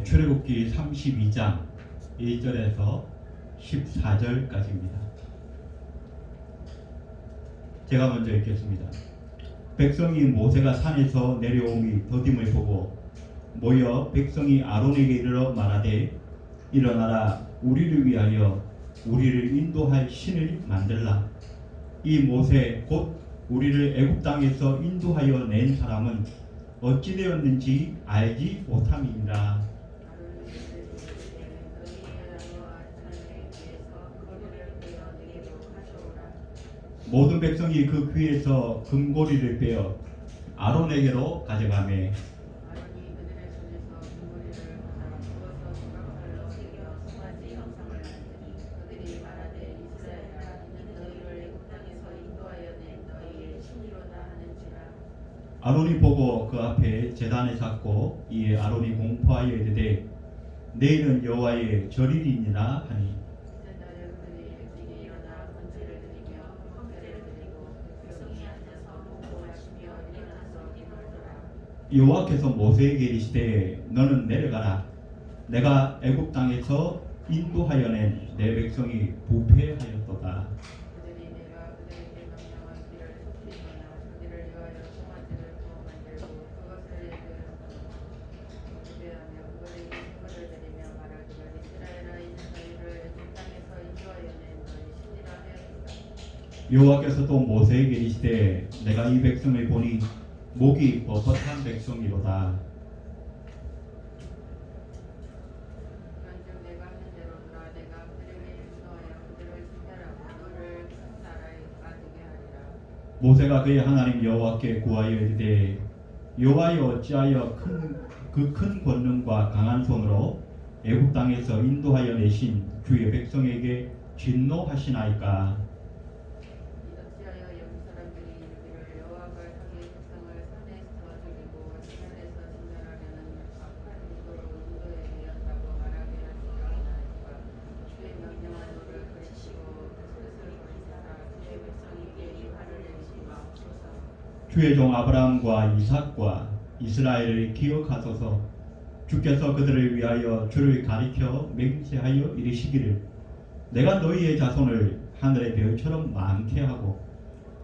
출애굽기 32장 1절에서 14절까지입니다. 제가 먼저 읽겠습니다. 백성이 모세가 산에서 내려오니 더딤을 보고 모여 백성이 아론에게 이르러 말하되 일어나라 우리를 위하여 우리를 인도할 신을 만들라. 이 모세 곧 우리를 애굽 땅에서 인도하여 낸 사람은 어찌 되었는지 알지 못함이니라. 모든 백성이 그 귀에서 금고리를 빼어 아론에게로 가져가매 아론이 보고 그 앞에 제단을 쌓고 이에 아론이 공포하여 이르되 내일은 여호와의 절일이니라 하니 여호와께서 모세에게 이르시되 너는 내려가라. 내가 애굽 땅에서 인도하여 낸 내 백성이 부패하였도다. 여호와께서 또 모세에게 이르시되 내가 이 백성을 보니 목이 뻣뻣한 백성이로다. 모세가 그의 하나님 여호와께 구하여 이르되 여호와여 어찌하여 그 큰 권능과 강한 손으로 애굽 땅에서 인도하여 내신 주의 백성에게 진노하시나이까. 주의 종 아브라함과 이삭과 이스라엘을 기억하소서. 주께서 그들을 위하여 주를 가리켜 맹세하여 이르시기를 내가 너희의 자손을 하늘의 별처럼 많게 하고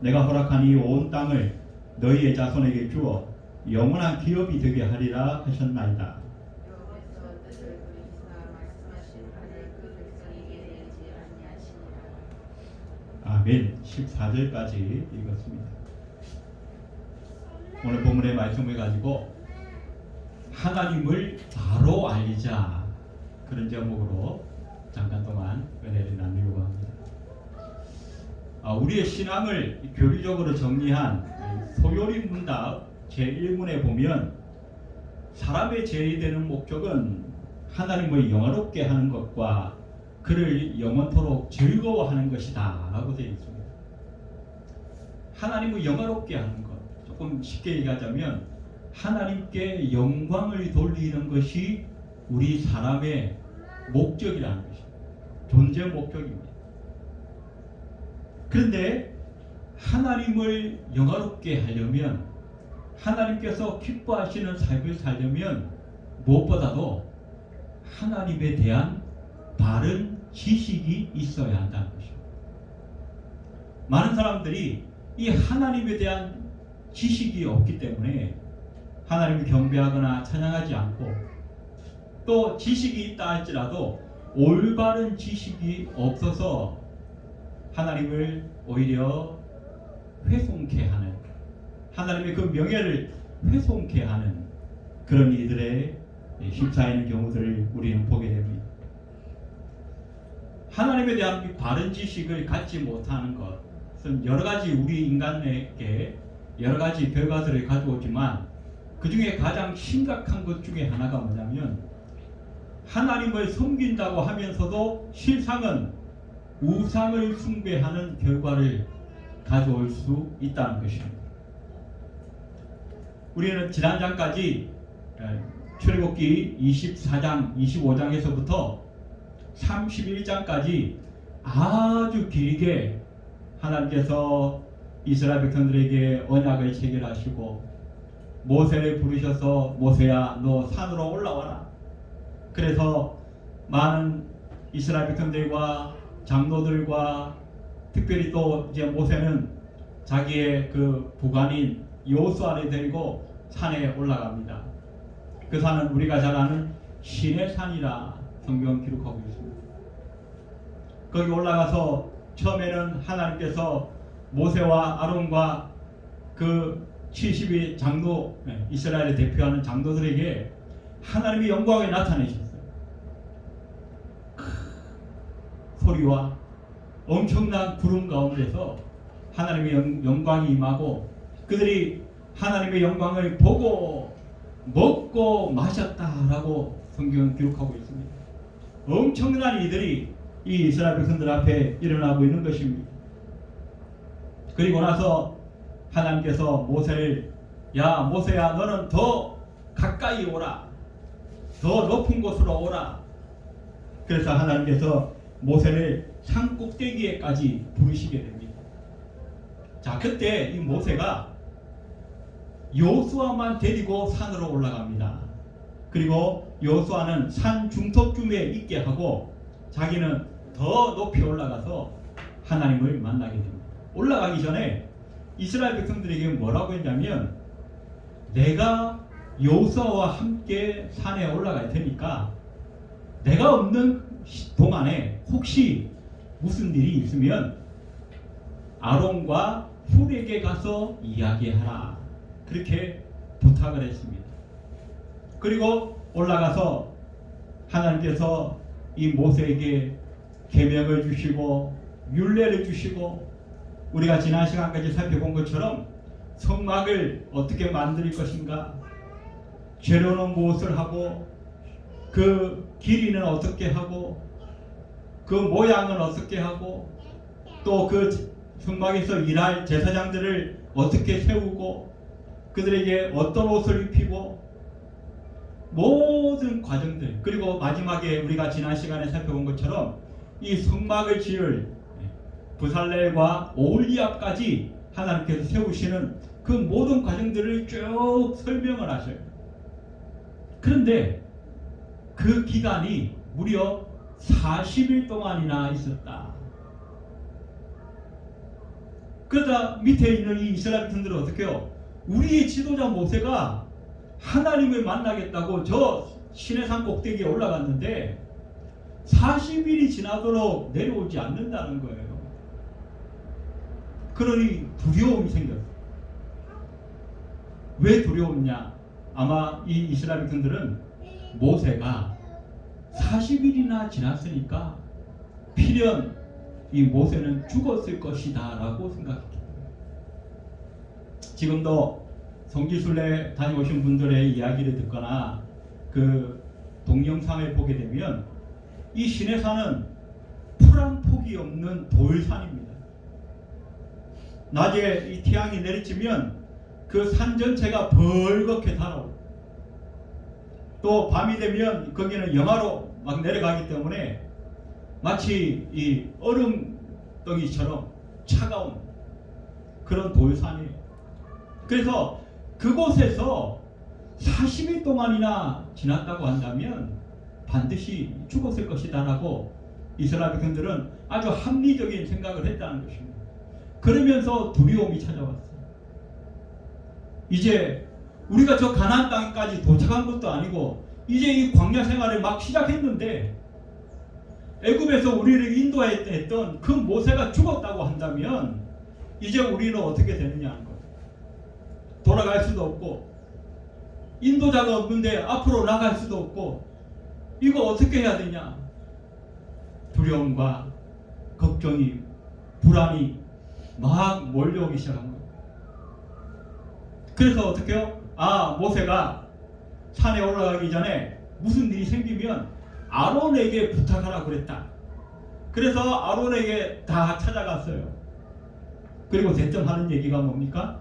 내가 허락한 이 온 땅을 너희의 자손에게 주어 영원한 기업이 되게 하리라 하셨나이다. 아멘. 14절까지 읽었습니다. 오늘 본문의 말씀을 가지고 하나님을 바로 알리자, 그런 제목으로 잠깐 동안 은혜를 나누려고 합니다. 우리의 신앙을 교리적으로 정리한 소요리 문답 제1문에 보면 사람의 제의되는 목적은 하나님을 영화롭게 하는 것과 그를 영원토록 즐거워하는 것이다 라고 되어 있습니다. 하나님을 영화롭게 하는 것, 조금 쉽게 얘기하자면 하나님께 영광을 돌리는 것이 우리 사람의 목적이라는 것입니다. 존재 목적입니다. 그런데 하나님을 영화롭게 하려면, 하나님께서 기뻐하시는 삶을 살려면 무엇보다도 하나님에 대한 바른 지식이 있어야 한다는 것입니다. 많은 사람들이 이 하나님에 대한 지식이 없기 때문에 하나님을 경배하거나 찬양하지 않고, 또 지식이 있다 할지라도 올바른 지식이 없어서 하나님을 오히려 훼손케 하는, 하나님의 그 명예를 훼손케 하는 그런 이들의 휩싸이는 경우들을 우리는 보게 됩니다. 하나님에 대한 바른 지식을 갖지 못하는 것은 여러 가지 우리 인간에게 여러 가지 결과들을 가져오지만 그 중에 가장 심각한 것 중에 하나가 뭐냐면 하나님을 섬긴다고 하면서도 실상은 우상을 숭배하는 결과를 가져올 수 있다는 것입니다. 우리는 지난장까지 출애굽기 24장, 25장에서부터 31장까지 아주 길게 하나님께서 이스라엘 백성들에게 언약을 체결하시고 모세를 부르셔서 모세야 너 산으로 올라와라. 그래서 많은 이스라엘 백성들과 장로들과 특별히 또 이제 모세는 자기의 그 부관인 여호수아를 데리고 산에 올라갑니다. 그 산은 우리가 잘 아는 신의 산이라 성경 기록하고 있습니다. 거기 올라가서 처음에는 하나님께서 모세와 아론과 그 70위 장로, 이스라엘을 대표하는 장로들에게 하나님의 영광을 나타내셨어요. 소리와 엄청난 구름 가운데서 하나님의 영광이 임하고 그들이 하나님의 영광을 보고 먹고 마셨다라고 성경은 기록하고 있습니다. 엄청난 일들이 이 이스라엘 백성들 앞에 일어나고 있는 것입니다. 그리고 나서 하나님께서 모세를 야 모세야 너는 더 가까이 오라, 더 높은 곳으로 오라. 그래서 하나님께서 모세를 산 꼭대기에까지 부르시게 됩니다. 자, 그때 이 모세가 여호수아만 데리고 산으로 올라갑니다. 그리고 여호수아는 산 중턱쯤에 있게 하고 자기는 더 높이 올라가서 하나님을 만나게 됩니다. 올라가기 전에 이스라엘 백성들에게 뭐라고 했냐면 내가 여호수아와 함께 산에 올라갈 테니까 내가 없는 동안에 혹시 무슨 일이 있으면 아론과 훌에게 가서 이야기하라. 그렇게 부탁을 했습니다. 그리고 올라가서 하나님께서 이 모세에게 계명을 주시고 율례를 주시고 우리가 지난 시간까지 살펴본 것처럼 성막을 어떻게 만들 것인가, 재료는 무엇을 하고 그 길이는 어떻게 하고 그 모양은 어떻게 하고 또 그 성막에서 일할 제사장들을 어떻게 세우고 그들에게 어떤 옷을 입히고 모든 과정들, 그리고 마지막에 우리가 지난 시간에 살펴본 것처럼 이 성막을 지을 부살렐과 오홀리압까지 하나님께서 세우시는 그 모든 과정들을 쭉 설명을 하셔요. 그런데 그 기간이 무려 40일 동안이나 있었다. 그러다 밑에 있는 이 이스라엘 백성들은 어떻게 해요? 우리의 지도자 모세가 하나님을 만나겠다고 저 시내산 꼭대기에 올라갔는데 40일이 지나도록 내려오지 않는다는 거예요. 그러니 두려움이 생겼어요. 왜 두려웠냐? 아마 이 이스라엘 백성들은 모세가 40일이나 지났으니까 필연 이 모세는 죽었을 것이다 라고 생각했기 때문에 지금도 성지순례 다녀오신 분들의 이야기를 듣거나 그 동영상을 보게 되면 이 시내산은 풀 한 폭이 없는 돌산입니다. 낮에 이 태양이 내리치면 그 산 전체가 벌겋게 달아오고 또 밤이 되면 거기는 영하로 막 내려가기 때문에 마치 이 얼음덩이처럼 차가운 그런 돌산이에요. 그래서 그곳에서 40일 동안이나 지났다고 한다면 반드시 죽었을 것이다 라고 이스라엘 백성들은 아주 합리적인 생각을 했다는 것입니다. 그러면서 두려움이 찾아왔어요. 이제 우리가 저 가나안 땅까지 도착한 것도 아니고 이제 이 광야 생활을 막 시작했는데 애굽에서 우리를 인도했던 그 모세가 죽었다고 한다면 이제 우리는 어떻게 되느냐 하는 거예요. 돌아갈 수도 없고 인도자가 없는데 앞으로 나갈 수도 없고 이거 어떻게 해야 되냐. 두려움과 걱정이 불안이 막 몰려오기 시작한 거예요. 그래서 어떻게 해요? 모세가 산에 올라가기 전에 무슨 일이 생기면 아론에게 부탁하라 그랬다. 그래서 아론에게 다 찾아갔어요. 그리고 대뜸 하는 얘기가 뭡니까?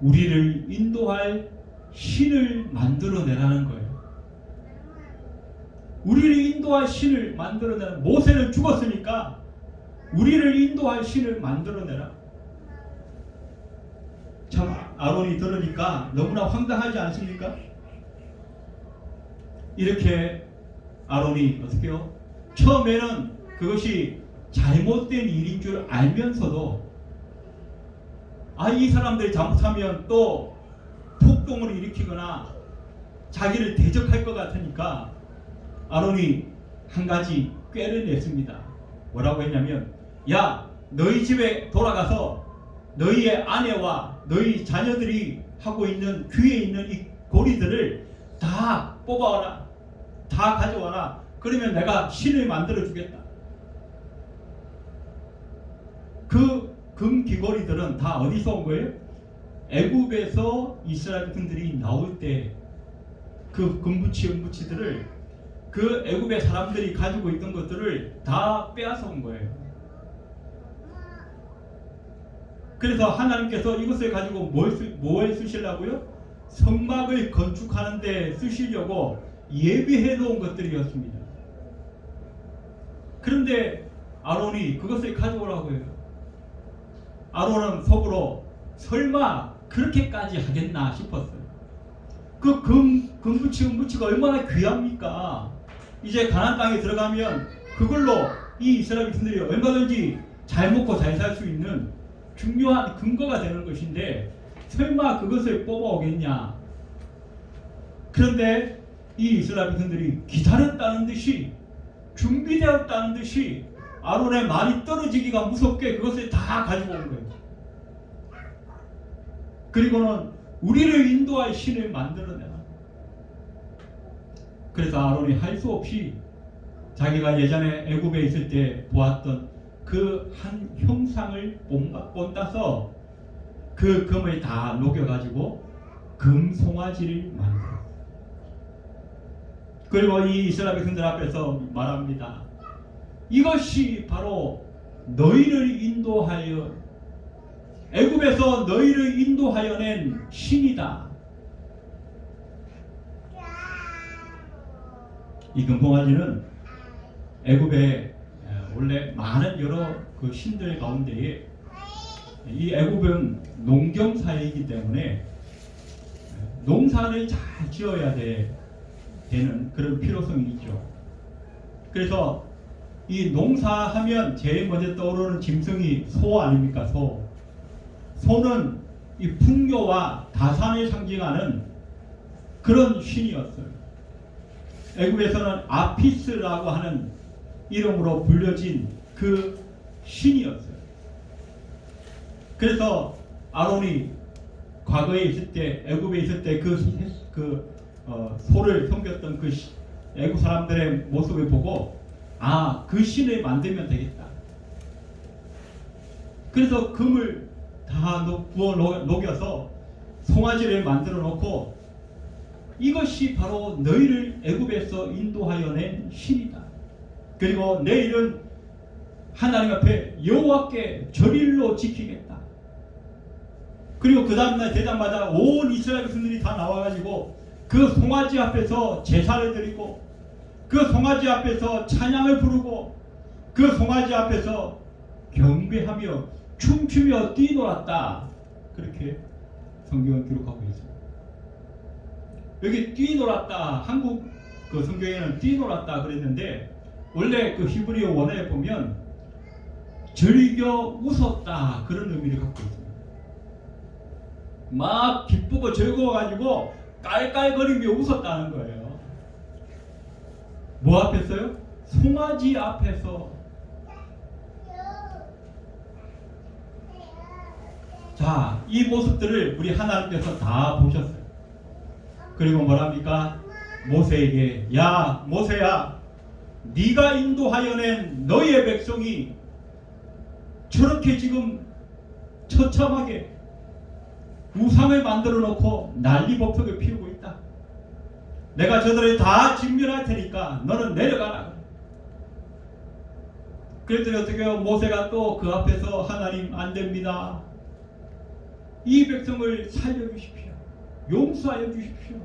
우리를 인도할 신을 만들어내라는 거예요. 우리를 인도할 신을 만들어내라. 모세는 죽었으니까 우리를 인도할 신을 만들어내라. 참 아론이 들으니까 너무나 황당하지 않습니까? 이렇게 아론이 어떻게요? 처음에는 그것이 잘못된 일인 줄 알면서도 이 사람들이 잘못하면 또 폭동을 일으키거나 자기를 대적할 것 같으니까 아론이 한 가지 꾀를 냈습니다. 뭐라고 했냐면, 야, 너희 집에 돌아가서 너희의 아내와 너희 자녀들이 하고 있는 귀에 있는 이 고리들을 다 뽑아와라, 다 가져와라. 그러면 내가 신을 만들어 주겠다. 그 금 귀고리들은 다 어디서 온 거예요? 애굽에서 이스라엘 군들이 나올 때 그 금부치 은부치들을, 그 애굽의 사람들이 가지고 있던 것들을 다 빼앗아 온 거예요. 그래서 하나님께서 이것을 가지고 뭐에 쓰시려고요? 성막을 건축하는 데 쓰시려고 예비해 놓은 것들이었습니다. 그런데 아론이 그것을 가져오라고 해요. 아론은 속으로 설마 그렇게까지 하겠나 싶었어요. 그 금부치 은부치가 얼마나 귀합니까? 이제 가나안 땅에 들어가면 그걸로 이 이스라엘 백성들이 얼마든지 잘 먹고 잘 살 수 있는 중요한 근거가 되는 것인데 설마 그것을 뽑아오겠냐? 그런데 이 이스라엘 백성들이 기다렸다는 듯이, 준비되었다는 듯이 아론의 말이 떨어지기가 무섭게 그것을 다 가지고 온 거예요. 그리고는 우리를 인도할 신을 만들어내라. 그래서 아론이 할 수 없이 자기가 예전에 애굽에 있을 때 보았던 그 한 형상을 본따서 그 금을 다 녹여가지고 금 송아지를 만들었어요. 그리고 이 이스라엘 백성들 앞에서 말합니다. 이것이 바로 너희를 인도하여, 애굽에서 너희를 인도하여 낸 신이다. 이 금송아지는 애굽에 원래 많은 여러 그 신들 가운데에 이 애굽은 농경사회이기 때문에 농사를 잘 지어야 되는 그런 필요성이 있죠. 그래서 이 농사하면 제일 먼저 떠오르는 짐승이 소 아닙니까? 소는 이 풍요와 다산을 상징하는 그런 신이었어요. 애굽에서는 아피스라고 하는 이름으로 불려진 그 신이었어요. 그래서 아론이 과거에 있을 때, 애굽에 있을 때 소를 섬겼던 그 애굽 사람들의 모습을 보고 그 신을 만들면 되겠다. 그래서 금을 다 부어 녹여서 송아지를 만들어 놓고 이것이 바로 너희를 애굽에서 인도하여 낸 신이다. 그리고 내일은 하나님 앞에 여호와께 절일로 지키겠다. 그리고 그 다음날 되자마자 온 이스라엘 백성들이 다 나와가지고 그 송아지 앞에서 제사를 드리고 그 송아지 앞에서 찬양을 부르고 그 송아지 앞에서 경배하며 춤추며 뛰놀았다. 그렇게 성경은 기록하고 있습니다. 여기 뛰놀았다, 한국 그 성경에는 뛰놀았다 그랬는데 원래 그 히브리어 원어에 보면 즐겨 웃었다 그런 의미를 갖고 있습니다. 막 기쁘고 즐거워가지고 깔깔거리며 웃었다는 거예요. 뭐 앞에서요? 송아지 앞에서. 자, 이 모습들을 우리 하나님께서 다 보셨어요. 그리고 뭐랍니까? 모세에게, 야 모세야, 네가 인도하여 낸 너희의 백성이 저렇게 지금 처참하게 우상을 만들어 놓고 난리법석을 피우고 있다. 내가 저들을 다 진멸할 테니까 너는 내려가라. 그랬더니 어떻게 해요? 모세가 또 그 앞에서 하나님 안 됩니다. 이 백성을 살려주십시오. 용서하여 주십시오.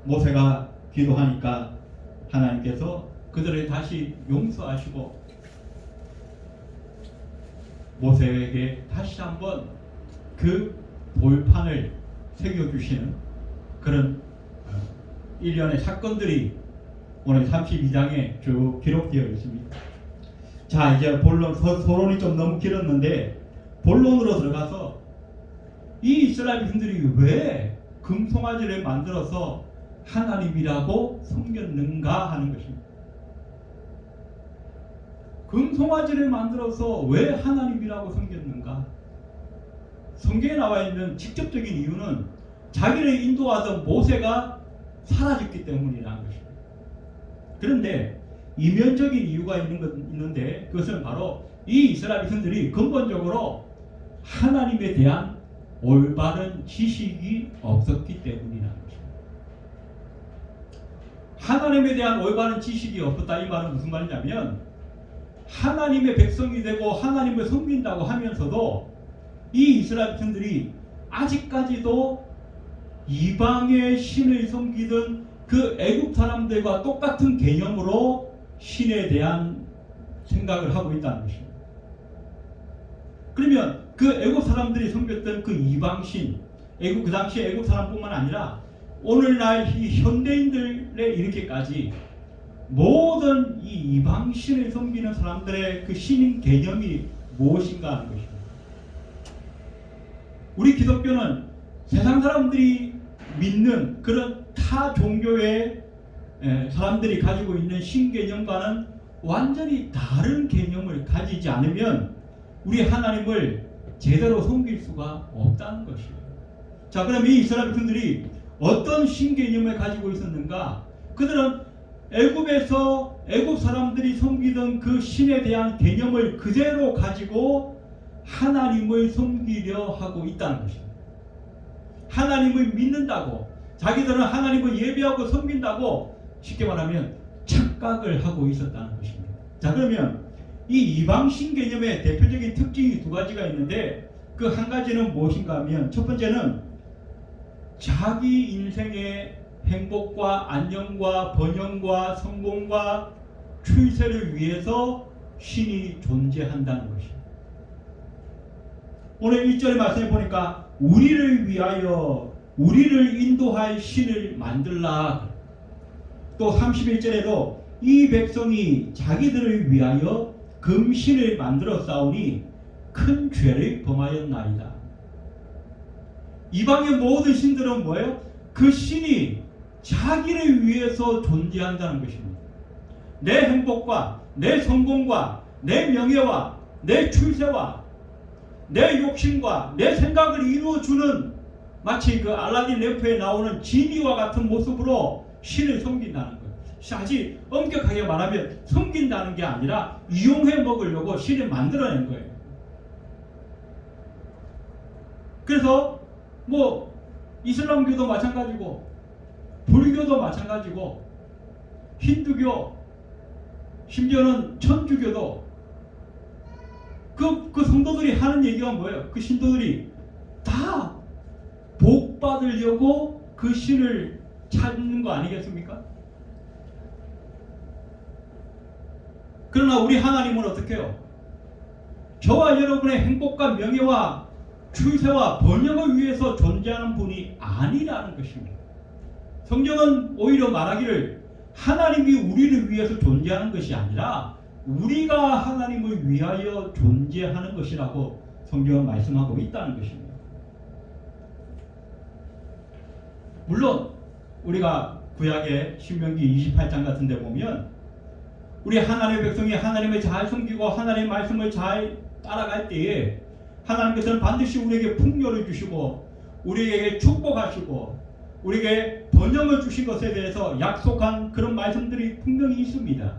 모세가 기도하니까 하나님께서 그들을 다시 용서하시고 모세에게 다시 한번 그 돌판을 새겨주시는 그런 일련의 사건들이 오늘 32장에 쭉 기록되어 있습니다. 자, 이제 본론, 서론이 좀 너무 길었는데 본론으로 들어가서 이 이스라엘 백성들이 왜 금송아지를 만들어서 하나님이라고 섬겼는가 하는 것입니다. 금송아지를 만들어서 왜 하나님이라고 섬겼는가? 성경에 나와 있는 직접적인 이유는 자기를 인도하던 모세가 사라졌기 때문이라는 것입니다. 그런데 이면적인 이유가 있는데 그것은 바로 이 이스라엘 백성들이 근본적으로 하나님에 대한 올바른 지식이 없었기 때문이라는 것입니다. 하나님에 대한 올바른 지식이 없었다 이 말은 무슨 말이냐면 하나님의 백성이 되고 하나님을 섬긴다고 하면서도 이 이스라엘 백성들이 아직까지도 이방의 신을 섬기던 그 애굽 사람들과 똑같은 개념으로 신에 대한 생각을 하고 있다는 것입니다. 그러면 그 애굽 사람들이 섬겼던 그 이방신, 애굽 그 당시 애굽 사람뿐만 아니라 오늘날 이 현대인들에 이렇게까지 모든 이 이방신을 섬기는 사람들의 그 신인 개념이 무엇인가 하는 것입니다. 우리 기독교는 세상 사람들이 믿는 그런 타 종교의 사람들이 가지고 있는 신개념과는 완전히 다른 개념을 가지지 않으면 우리 하나님을 제대로 섬길 수가 없다는 것이에요. 자, 그럼 이 이스라엘 백성들이 어떤 신개념을 가지고 있었는가? 그들은 애굽에서 애굽 사람들이 섬기던 그 신에 대한 개념을 그대로 가지고 하나님을 섬기려 하고 있다는 것입니다. 하나님을 믿는다고, 자기들은 하나님을 예배하고 섬긴다고 쉽게 말하면 착각을 하고 있었다는 것입니다. 자, 그러면 이 이방신 개념의 대표적인 특징이 두 가지가 있는데 그 한 가지는 무엇인가 하면 첫 번째는 자기 인생의 행복과 안녕과 번영과 성공과 출세를 위해서 신이 존재한다는 것입니다. 오늘 1절의 말씀에 보니까 우리를 위하여 우리를 인도할 신을 만들라. 또 31절에도 이 백성이 자기들을 위하여 금신을 만들어 싸우니 큰 죄를 범하였나이다. 이방의 모든 신들은 뭐예요? 그 신이 자기를 위해서 존재한다는 것입니다. 내 행복과 내 성공과 내 명예와 내 출세와 내 욕심과 내 생각을 이루어주는 마치 그 알라딘 램프에 나오는 지니와 같은 모습으로 신을 섬긴다는 거예요. 아주 엄격하게 말하면 섬긴다는 게 아니라 이용해 먹으려고 신을 만들어낸 거예요. 그래서 뭐 이슬람교도 마찬가지고 불교도 마찬가지고 힌두교 심지어는 천주교도 그 성도들이 하는 얘기가 뭐예요? 그 신도들이 다 복 받으려고 그 신을 찾는 거 아니겠습니까? 그러나 우리 하나님은 어떻게 해요? 저와 여러분의 행복과 명예와 출세와 번영을 위해서 존재하는 분이 아니라는 것입니다. 성경은 오히려 말하기를 하나님이 우리를 위해서 존재하는 것이 아니라 우리가 하나님을 위하여 존재하는 것이라고 성경은 말씀하고 있다는 것입니다. 물론 우리가 구약의 신명기 28장 같은 데 보면 우리 하나님의 백성이 하나님을 잘 섬기고 하나님의 말씀을 잘 따라갈 때에 하나님께서는 반드시 우리에게 풍요를 주시고 우리에게 축복하시고 우리에게 번영을 주신 것에 대해서 약속한 그런 말씀들이 분명히 있습니다.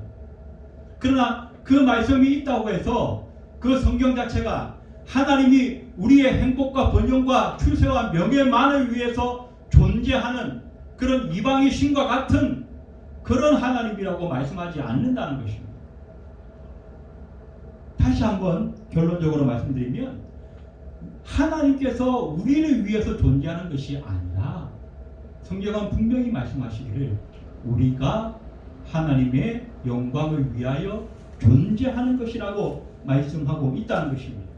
그러나 그 말씀이 있다고 해서 그 성경 자체가 하나님이 우리의 행복과 번영과 출세와 명예만을 위해서 존재하는 그런 이방의 신과 같은 그런 하나님이라고 말씀하지 않는다는 것입니다. 다시 한번 결론적으로 말씀드리면 하나님께서 우리를 위해서 존재하는 것이 아니라 성경은 분명히 말씀하시기를 우리가 하나님의 영광을 위하여 존재하는 것이라고 말씀하고 있다는 것입니다.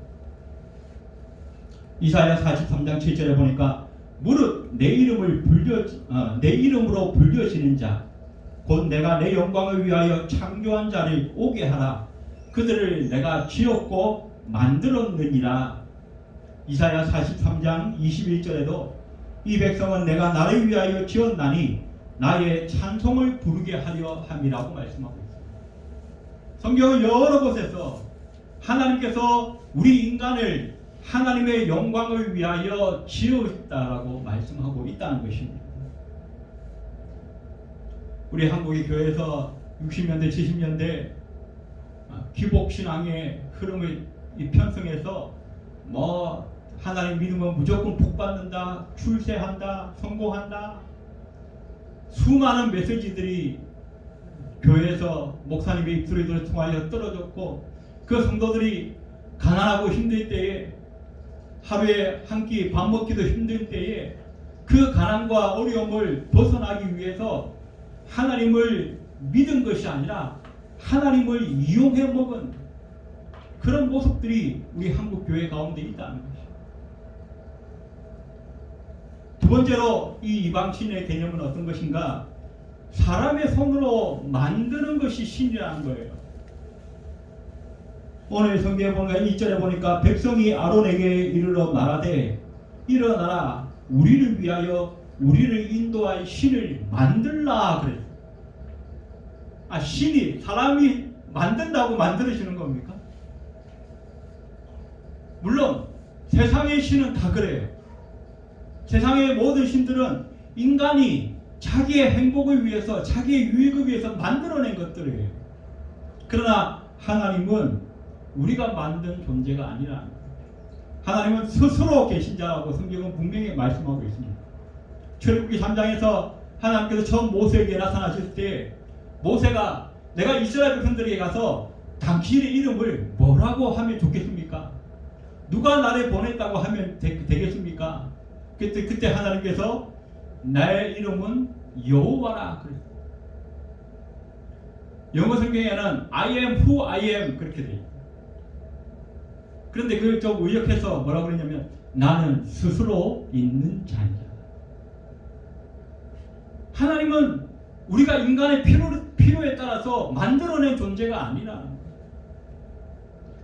이사야 43장 7절에 보니까 무릇 내 이름으로 불려지는 자 곧 내가 내 영광을 위하여 창조한 자를 오게 하라. 그들을 내가 지었고 만들었느니라. 이사야 43장 21절에도 이 백성은 내가 나를 위하여 지었나니 나의 찬송을 부르게 하려 함이라고 말씀하고 있습니다. 성경은 여러 곳에서 하나님께서 우리 인간을 하나님의 영광을 위하여 지었다라고 말씀하고 있다는 것입니다. 우리 한국의 교회에서 60년대 70년대 기복신앙의 흐름을 편성해서 하나님 믿으면 무조건 복받는다, 출세한다, 성공한다, 수많은 메시지들이 교회에서 목사님의 입술을 통하여 떨어졌고, 그 성도들이 가난하고 힘들 때에, 하루에 한 끼 밥 먹기도 힘들 때에 그 가난과 어려움을 벗어나기 위해서 하나님을 믿은 것이 아니라 하나님을 이용해 먹은 그런 모습들이 우리 한국 교회 가운데 있다는 것이죠. 두 번째로 이 이방신의 개념은 어떤 것인가? 사람의 손으로 만드는 것이 신이라는 거예요. 오늘 성경에 보니까 1절에 보니까 백성이 아론에게 이르러 말하되 일어나라 우리를 위하여 우리를 인도할 신을 만들라 그랬어요. 신이 사람이 만든다고 만들어지는 겁니까? 물론 세상의 신은 다 그래요. 세상의 모든 신들은 인간이 자기의 행복을 위해서, 자기의 유익을 위해서 만들어낸 것들이에요. 그러나 하나님은 우리가 만든 존재가 아니라 하나님은 스스로 계신 자라고 성경은 분명히 말씀하고 있습니다. 출애굽기 3장에서 하나님께서 처음 모세에게 나타나셨을 때 모세가 내가 이스라엘 백성들에게 가서 당신의 이름을 뭐라고 하면 좋겠습니까? 누가 나를 보냈다고 하면 되겠습니까? 그때 하나님께서 나의 이름은 여호와라 그랬어요. 영어 성경에는 I am who I am 그렇게 돼 있어요. 그런데 그걸 좀 의역해서 뭐라고 그러냐면 나는 스스로 있는 자이다. 하나님은 우리가 인간의 필요에 따라서 만들어낸 존재가 아니라는 거예요.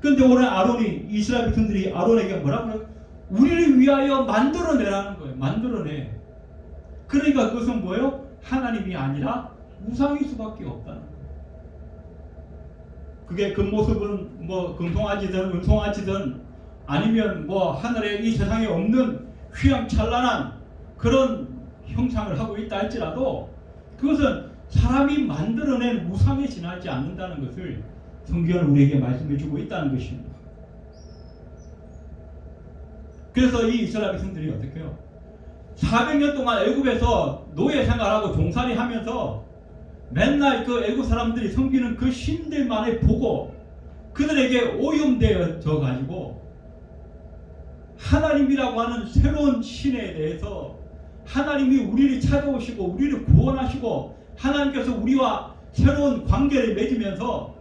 그런데 오늘 아론이, 이스라엘 백성들이 아론에게 뭐라고 해요? 우리를 위하여 만들어내라는 거예요. 만들어내. 그러니까 그것은 뭐예요? 하나님이 아니라 우상일 수밖에 없다는 거예요. 그게 그 모습은 금송아지든 은송아지든 아니면 하늘에 이 세상에 없는 휘황찬란한 그런 형상을 하고 있다 할지라도 그것은 사람이 만들어낸 우상에 지나지 않는다는 것을 성경은 우리에게 말씀해 주고 있다는 것입니다. 그래서 이 이스라엘 백성들이 어떻게 해요? 400년 동안 애굽에서 노예 생활하고 종살이 하면서 맨날 그 애굽 사람들이 섬기는 그 신들만을 보고 그들에게 오염되어져 가지고 하나님이라고 하는 새로운 신에 대해서 하나님이 우리를 찾아오시고 우리를 구원하시고 하나님께서 우리와 새로운 관계를 맺으면서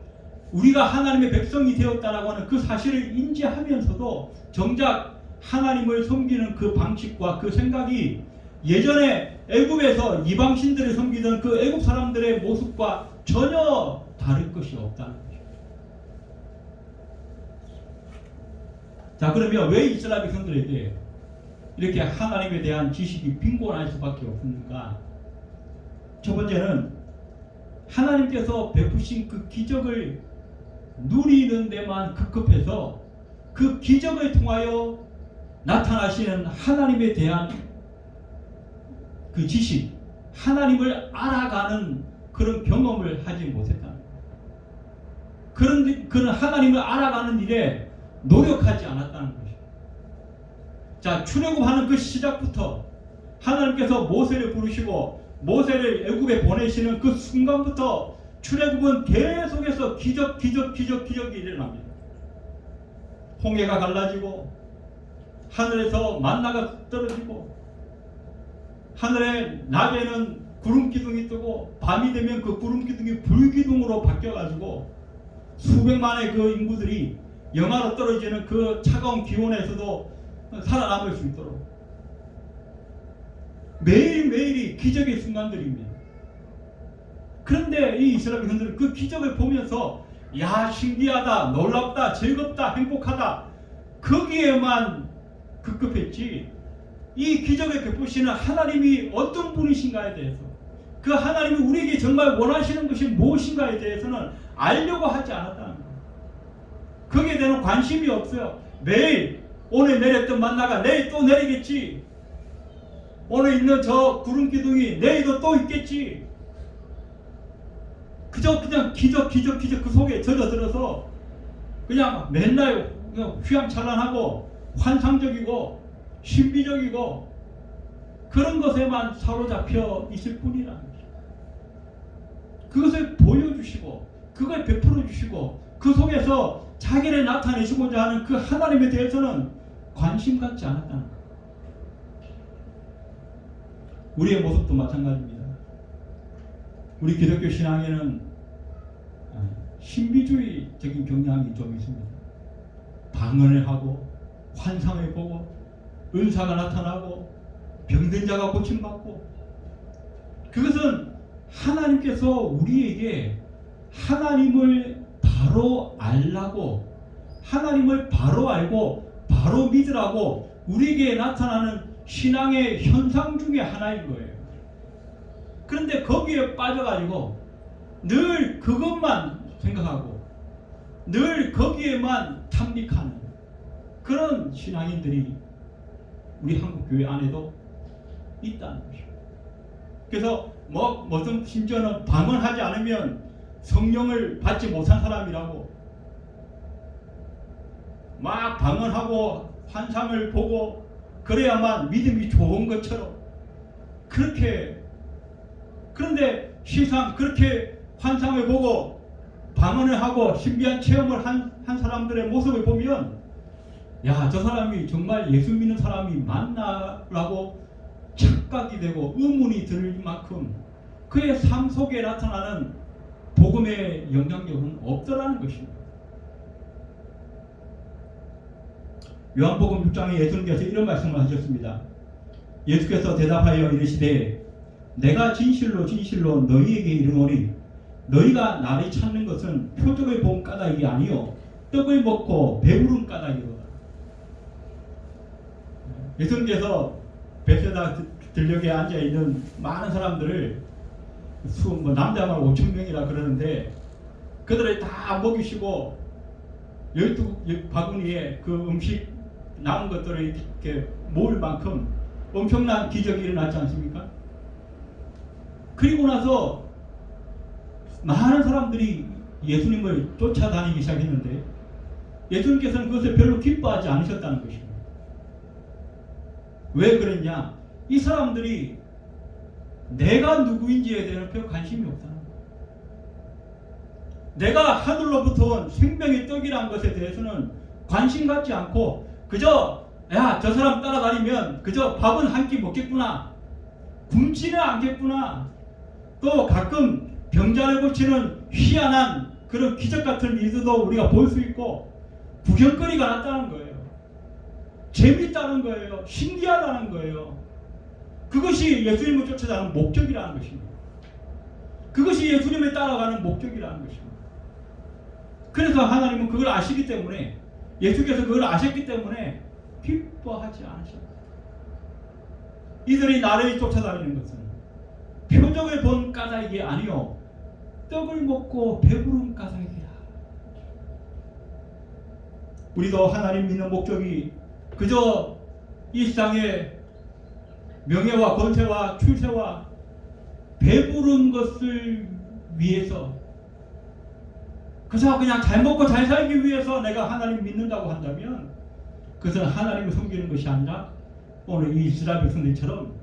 우리가 하나님의 백성이 되었다라고 하는 그 사실을 인지하면서도 정작 하나님을 섬기는 그 방식과 그 생각이 예전에 애굽에서 이방신들을 섬기던 그 애굽 사람들의 모습과 전혀 다를 것이 없다는 거죠. 자, 그러면 왜 이스라엘 백성들에게 이렇게 하나님에 대한 지식이 빈곤할 수밖에 없습니까? 첫 번째는 하나님께서 베푸신 그 기적을 누리는 데만 급급해서 그 기적을 통하여 나타나시는 하나님에 대한 그 지식, 하나님을 알아가는 그런 경험을 하지 못했다. 그런 하나님을 알아가는 일에 노력하지 않았다는 것이죠. 자, 출애굽하는 그 시작부터 하나님께서 모세를 부르시고 모세를 애굽에 보내시는 그 순간부터 출애굽은 계속해서 기적이 일어납니다. 홍해가 갈라지고 하늘에서 만나가 떨어지고 하늘에 낮에는 구름 기둥이 뜨고 밤이 되면 그 구름 기둥이 불기둥으로 바뀌어가지고 수백만의 그 인구들이 영하로 떨어지는 그 차가운 기온에서도 살아남을 수 있도록 매일매일이 기적의 순간들입니다. 그런데 이 이스라엘 백성들은 그 기적을 보면서 야, 신기하다, 놀랍다, 즐겁다, 행복하다, 거기에만 급급했지, 이 기적을 베푸시는 하나님이 어떤 분이신가에 대해서, 그 하나님이 우리에게 정말 원하시는 것이 무엇인가에 대해서는 알려고 하지 않았다는 거예요. 거기에 대한 관심이 없어요. 매일 오늘 내렸던 만나가 내일 또 내리겠지, 오늘 있는 저 구름 기둥이 내일도 또 있겠지, 그저 그냥 기적 그 속에 젖어들어서 그냥 맨날 그냥 휘황찬란하고 환상적이고 신비적이고 그런 것에만 사로잡혀 있을 뿐이라는 거죠. 그것을 보여주시고 그걸 베풀어 주시고 그 속에서 자기를 나타내시고자 하는 그 하나님에 대해서는 관심 갖지 않았다는 거예요. 우리의 모습도 마찬가지입니다. 우리 기독교 신앙에는 신비주의적인 경향이 좀 있습니다. 방언을 하고 환상을 보고 은사가 나타나고 병든 자가 고침받고, 그것은 하나님께서 우리에게 하나님을 바로 알라고, 하나님을 바로 알고 바로 믿으라고 우리에게 나타나는 신앙의 현상 중에 하나인 거예요. 그런데 거기에 빠져가지고 늘 그것만 생각하고 늘 거기에만 탐닉하는 그런 신앙인들이 우리 한국교회 안에도 있다는 것이죠. 그래서 무슨 심지어는 방언하지 않으면 성령을 받지 못한 사람이라고 막 방언하고 환상을 보고 그래야만 믿음이 좋은 것처럼 그렇게, 그런데 실상 그렇게 환상을 보고 방언을 하고 신비한 체험을 한 사람들의 모습을 보면 야, 저 사람이 정말 예수 믿는 사람이 맞나라고 착각이 되고 의문이 들 만큼 그의 삶 속에 나타나는 복음의 영향력은 없더라는 것입니다. 요한복음 6장에 예수님께서 이런 말씀을 하셨습니다. 예수께서 대답하여 이르시되 내가 진실로 진실로 너희에게 이르노니 너희가 나를 찾는 것은 표적을 본 까닭이 아니요 떡을 먹고 배부른 까닭이로다. 예수님께서 베세다 들녘에 앉아있는 많은 사람들을 남자만 5,000명이라 그러는데 그들을 다 먹이시고 12바구니에 그 음식 남은 것들을 이렇게 모을 만큼 엄청난 기적이 일어났지 않습니까? 그리고 나서 많은 사람들이 예수님을 쫓아다니기 시작했는데 예수님께서는 그것을 별로 기뻐하지 않으셨다는 것입니다. 왜 그랬냐? 이 사람들이 내가 누구인지에 대한 별 관심이 없다는 거예요. 내가 하늘로부터 온 생명의 떡이라는 것에 대해서는 관심 갖지 않고 그저 야, 저 사람 따라다니면 그저 밥은 한 끼 먹겠구나, 굶지는 않겠구나, 또 가끔 병자를 고치는 희한한 그런 기적 같은 일들도 우리가 볼 수 있고 구경거리가 났다는 거예요. 재밌다는 거예요. 신기하다는 거예요. 그것이 예수님을 쫓아가는 목적이라는 것입니다. 그것이 예수님을 따라가는 목적이라는 것입니다. 그래서 하나님은 그걸 아시기 때문에, 예수께서 그걸 아셨기 때문에 기뻐하지 않으셨다. 이들이 나를 쫓아다니는 것은 표적을 본 까닭이 아니요 떡을 먹고 배부른 까닭이라. 우리도 하나님 믿는 목적이 그저 이 세상의 명예와 권세와 출세와 배부른 것을 위해서, 그저 그냥 잘 먹고 잘 살기 위해서 내가 하나님 믿는다고 한다면 그것은 하나님을 섬기는 것이 아니라 오늘 이 이스라엘 백성들처럼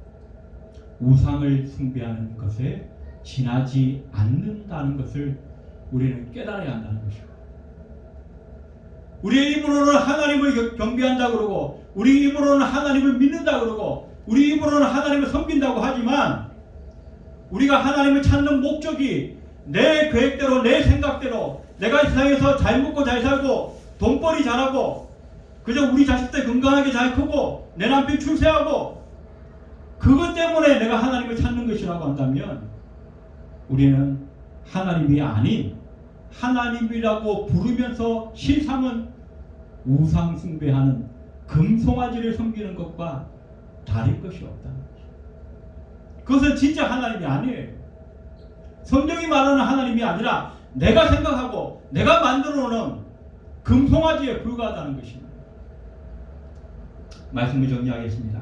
우상을 숭배하는 것에 지나지 않는다는 것을 우리는 깨달아야 한다는 것입니다. 우리의 입으로는 하나님을 경배한다 그러고 우리 입으로는 하나님을 믿는다 그러고 우리 입으로는 하나님을 섬긴다고 하지만 우리가 하나님을 찾는 목적이 내 계획대로 내 생각대로 내가 이 세상에서 잘 먹고 잘 살고 돈벌이 잘하고 그저 우리 자식들 건강하게 잘 크고 내 남편 출세하고 그것 때문에 내가 하나님을 찾는 것이라고 한다면 우리는 하나님이 아닌 하나님이라고 부르면서 실상은 우상 숭배하는 금송아지를 섬기는 것과 다를 것이 없다는 거죠. 그것은 진짜 하나님이 아니에요. 성경이 말하는 하나님이 아니라 내가 생각하고 내가 만들어 놓은 금송아지에 불과하다는 것입니다. 말씀을 정리하겠습니다.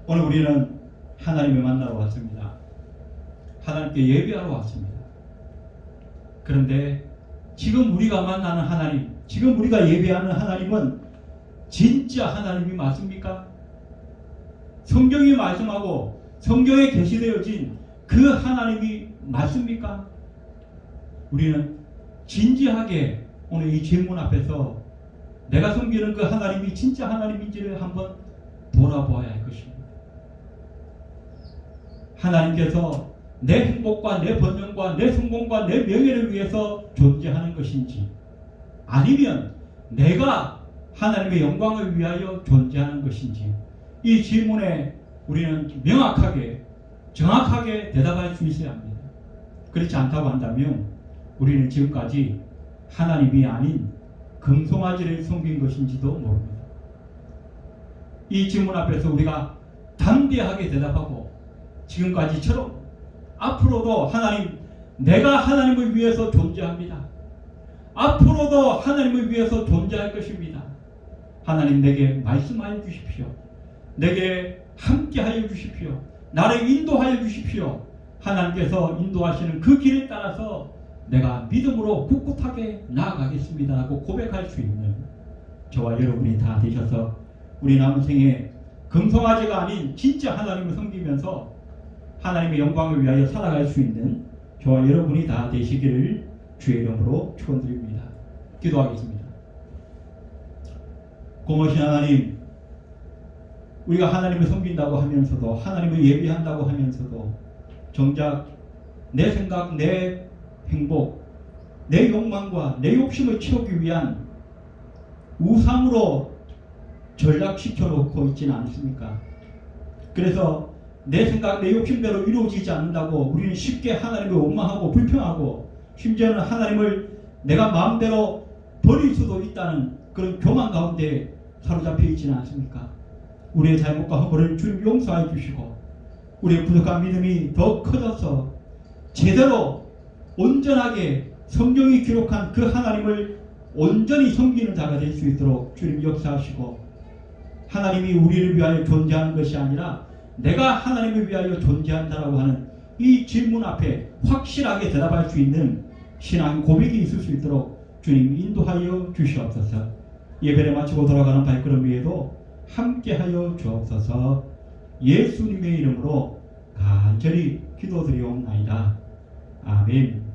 오늘 우리는 하나님을 만나러 왔습니다. 하나님께 예배하러 왔습니다. 그런데 지금 우리가 만나는 하나님, 지금 우리가 예배하는 하나님은 진짜 하나님이 맞습니까? 성경이 말씀하고 성경에 계시되어진 그 하나님이 맞습니까? 우리는 진지하게 오늘 이 질문 앞에서 내가 섬기는 그 하나님이 진짜 하나님인지를 한번 돌아보아야 할 것입니다. 하나님께서 내 행복과 내 번영과 내 성공과 내 명예를 위해서 존재하는 것인지, 아니면 내가 하나님의 영광을 위하여 존재하는 것인지, 이 질문에 우리는 명확하게 정확하게 대답할 수 있어야 합니다. 그렇지 않다고 한다면 우리는 지금까지 하나님이 아닌 금송아지를 섬긴 것인지도 모릅니다. 이 질문 앞에서 우리가 담대하게 대답하고 지금까지처럼 앞으로도 하나님, 내가 하나님을 위해서 존재합니다. 앞으로도 하나님을 위해서 존재할 것입니다. 하나님, 내게 말씀하여 주십시오. 내게 함께하여 주십시오. 나를 인도하여 주십시오. 하나님께서 인도하시는 그 길에 따라서 내가 믿음으로 꿋꿋하게 나아가겠습니다 라고 고백할 수 있는 저와 여러분이 다 되셔서 우리 남은 생에 금송아지가 아닌 진짜 하나님을 섬기면서 하나님의 영광을 위하여 살아갈 수 있는 저와 여러분이 다 되시기를 주의 이름으로 축원드립니다. 기도하겠습니다. 고마우신 하나님, 우리가 하나님을 섬긴다고 하면서도, 하나님을 예배한다고 하면서도 정작 내 생각, 내 행복, 내 욕망과 내 욕심을 채우기 위한 우상으로 전락시켜 놓고 있지는 않습니까? 그래서 내 생각, 내 욕심대로 이루어지지 않는다고 우리는 쉽게 하나님을 원망하고 불평하고, 심지어는 하나님을 내가 마음대로 버릴 수도 있다는 그런 교만 가운데 사로잡혀 있지는 않습니까? 우리의 잘못과 허물을 주님 용서해 주시고 우리의 부족한 믿음이 더 커져서 제대로 온전하게 성경이 기록한 그 하나님을 온전히 섬기는 자가 될 수 있도록 주님 역사하시고, 하나님이 우리를 위하여 존재하는 것이 아니라 내가 하나님을 위하여 존재한다라고 하는 이 질문 앞에 확실하게 대답할 수 있는 신앙 고백이 있을 수 있도록 주님 인도하여 주시옵소서. 예배를 마치고 돌아가는 발걸음 위에도 함께하여 주옵소서. 예수님의 이름으로 간절히 기도드리옵나이다. 아멘.